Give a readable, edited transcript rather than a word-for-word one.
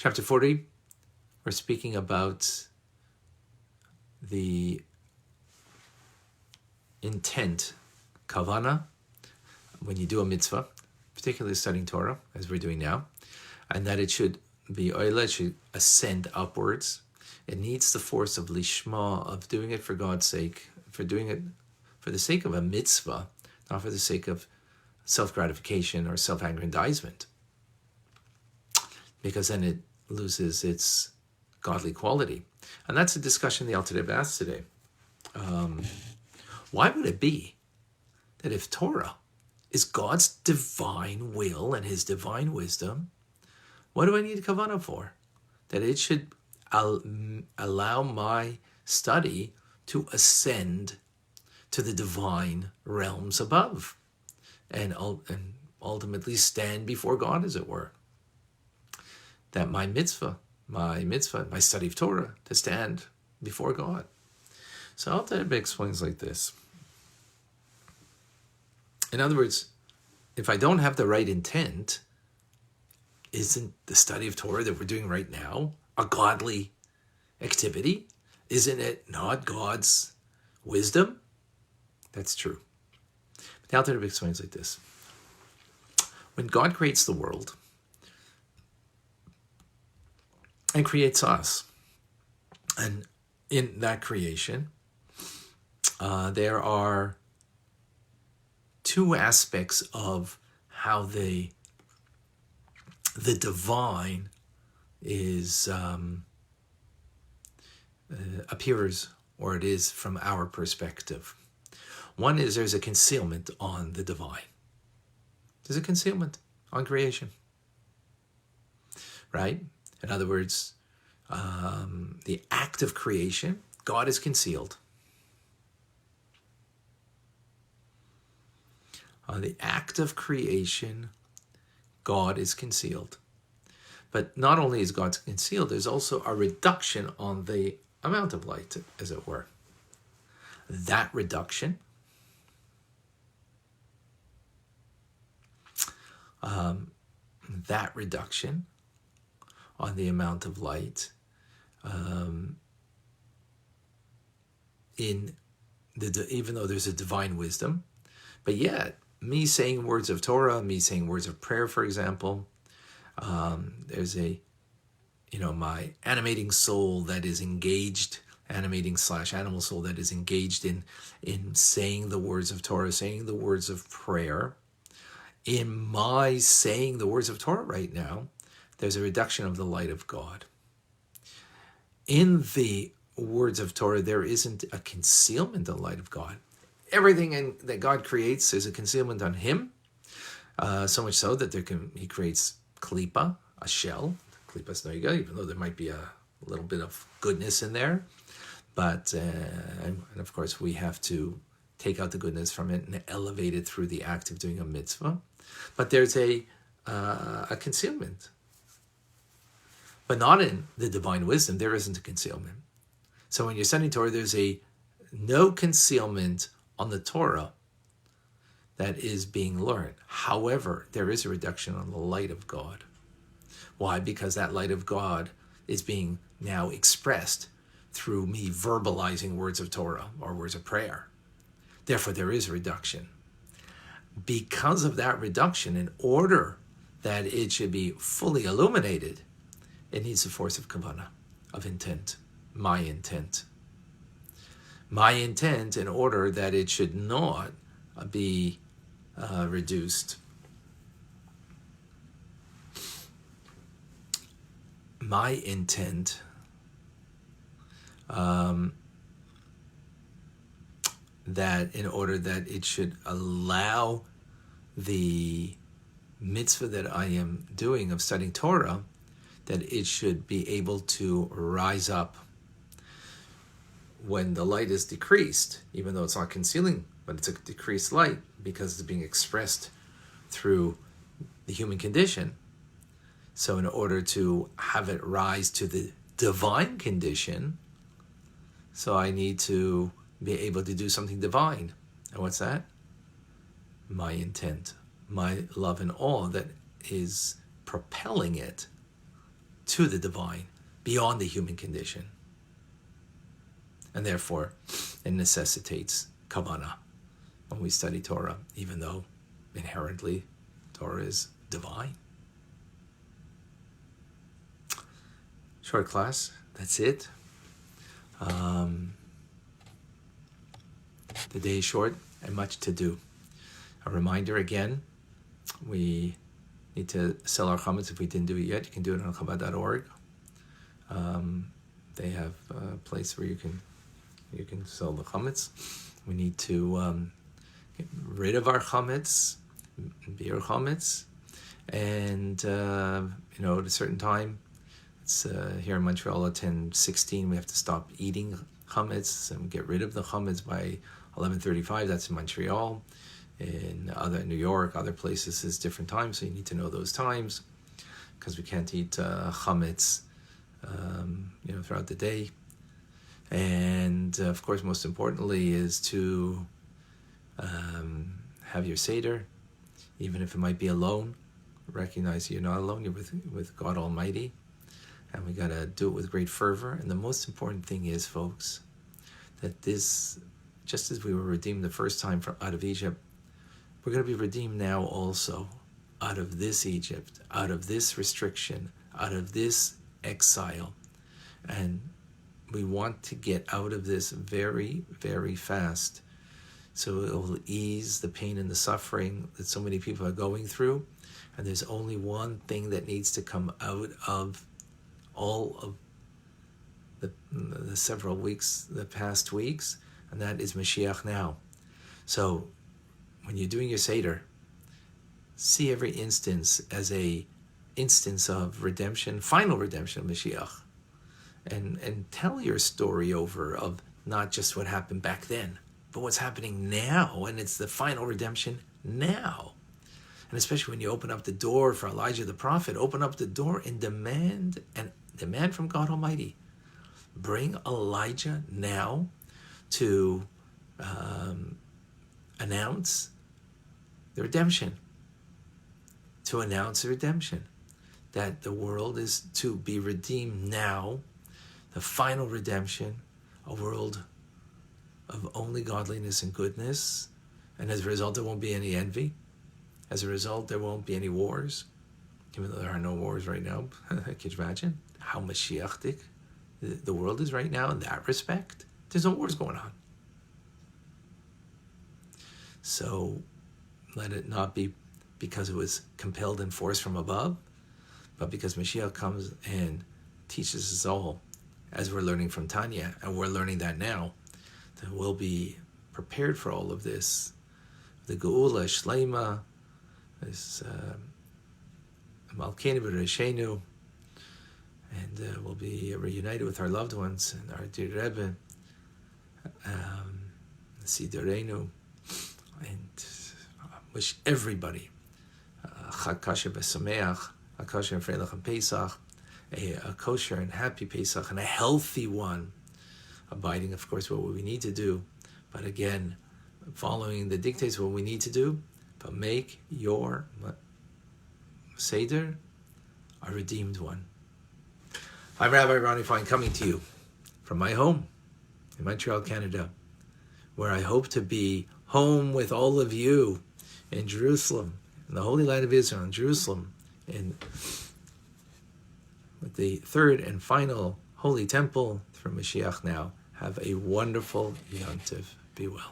Chapter 40, we're speaking about the intent, kavana, when you do a mitzvah, particularly studying Torah, as we're doing now, and that it should be oila, it should ascend upwards. It needs the force of lishma, of doing it for God's sake, for doing it for the sake of a mitzvah, not for the sake of self-gratification or self-aggrandizement, because then it loses its godly quality. And that's a discussion the Alter Rebbe asked today. Why would it be that if Torah is God's divine will and his divine wisdom, what do I need kavanah for? That it should allow my study to ascend to the divine realms above and ultimately stand before God, as it were. That my mitzvah, my study of Torah, to stand before God. So Alter Rebbe explains like this. In other words, if I don't have the right intent, isn't the study of Torah that we're doing right now a godly activity? Isn't it not God's wisdom? That's true. But the Alter Rebbe explains like this. When God creates the world and creates us, and in that creation, there are two aspects of how the divine is appears, or it is from our perspective. One is there's a concealment on the divine. There's a concealment on creation, right? In other words, the act of creation, God is concealed. The act of creation, God is concealed. But not only is God concealed, there's also a reduction on the amount of light, as it were. That reduction on the amount of light even though there's a divine wisdom, but yet me saying words of Torah, me saying words of prayer, for example, there's my animating soul that is engaged, animating/animal soul that is engaged in saying the words of Torah, saying the words of prayer. In my saying the words of Torah right now, there's a reduction of the light of God. In the words of Torah, there isn't a concealment of the light of God. Everything that God creates, there's a concealment on him, so much so that he creates klipa, a shell. Klipa's noiga, even though there might be a little bit of goodness in there. But, and of course, we have to take out the goodness from it and elevate it through the act of doing a mitzvah. But there's a concealment. But not in the divine wisdom, there isn't a concealment. So when you're studying Torah, there's no concealment on the Torah that is being learned. However, there is a reduction on the light of God. Why? Because that light of God is being now expressed through me verbalizing words of Torah or words of prayer. Therefore, there is a reduction. Because of that reduction, in order that it should be fully illuminated, it needs the force of kavanah, of intent, my intent. My intent, in order that it should not be reduced. My intent that in order that it should allow the mitzvah that I am doing of studying Torah, that it should be able to rise up when the light is decreased, even though it's not concealing, but it's a decreased light because it's being expressed through the human condition. So in order to have it rise to the divine condition, so I need to be able to do something divine. And what's that? My intent, my love and awe that is propelling it to the divine, beyond the human condition. And therefore, it necessitates kavanah when we study Torah, even though inherently Torah is divine. Short class, that's it. The day is short and much to do. A reminder again, we need to sell our chametz if we didn't do it yet. You can do it on chabad.org. They have a place where you can sell the chametz. We need to get rid of our chametz, beer chametz, and at a certain time, it's here in Montreal at 10:16. We have to stop eating chametz and get rid of the chametz by 11:35. That's in Montreal. In New York, other places is different times, so you need to know those times because we can't eat chametz, throughout the day. And of course, most importantly, is to have your seder, even if it might be alone. Recognize you're not alone; you're with God Almighty, and we gotta do it with great fervor. And the most important thing is, folks, that this, just as we were redeemed the first time out of Egypt, we're going to be redeemed now also out of this Egypt, out of this restriction, out of this exile. And we want to get out of this very, very fast. So it will ease the pain and the suffering that so many people are going through. And there's only one thing that needs to come out of all of the several weeks, the past weeks, and that is Mashiach now. So when you're doing your Seder, see every instance as a instance of redemption, final redemption of Mashiach. And tell your story over of not just what happened back then, but what's happening now. And it's the final redemption now. And especially when you open up the door for Elijah the prophet, open up the door and demand from God Almighty. Bring Elijah now to announce the redemption, that the world is to be redeemed now, the final redemption, a world of only godliness and goodness, and as a result there won't be any envy. As a result there won't be any wars, even though there are no wars right now. Can you imagine how Mashiachtic the world is right now in that respect? There's no wars going on. So let it not be because it was compelled and forced from above, but because Mashiach comes and teaches us all, as we're learning from Tanya, and we're learning that now, that we'll be prepared for all of this. The Geula Shleima, this Malkeinu B'Rishenu, and we'll be reunited with our loved ones and our dear Rebbe, Sidorenu, and wish everybody Chag Kasher V'Sameach, a kosher and Freilich and Pesach, a kosher and happy Pesach, and a healthy one, abiding, of course, what we need to do, but again, following the dictates of what we need to do, but make your Seder a redeemed one. I'm Rabbi Ronnie Fine, coming to you from my home in Montreal, Canada, where I hope to be home with all of you in Jerusalem, in the Holy Land of Israel, in Jerusalem, with the third and final Holy Temple for Mashiach now. Have a wonderful Yom Tov. Be well.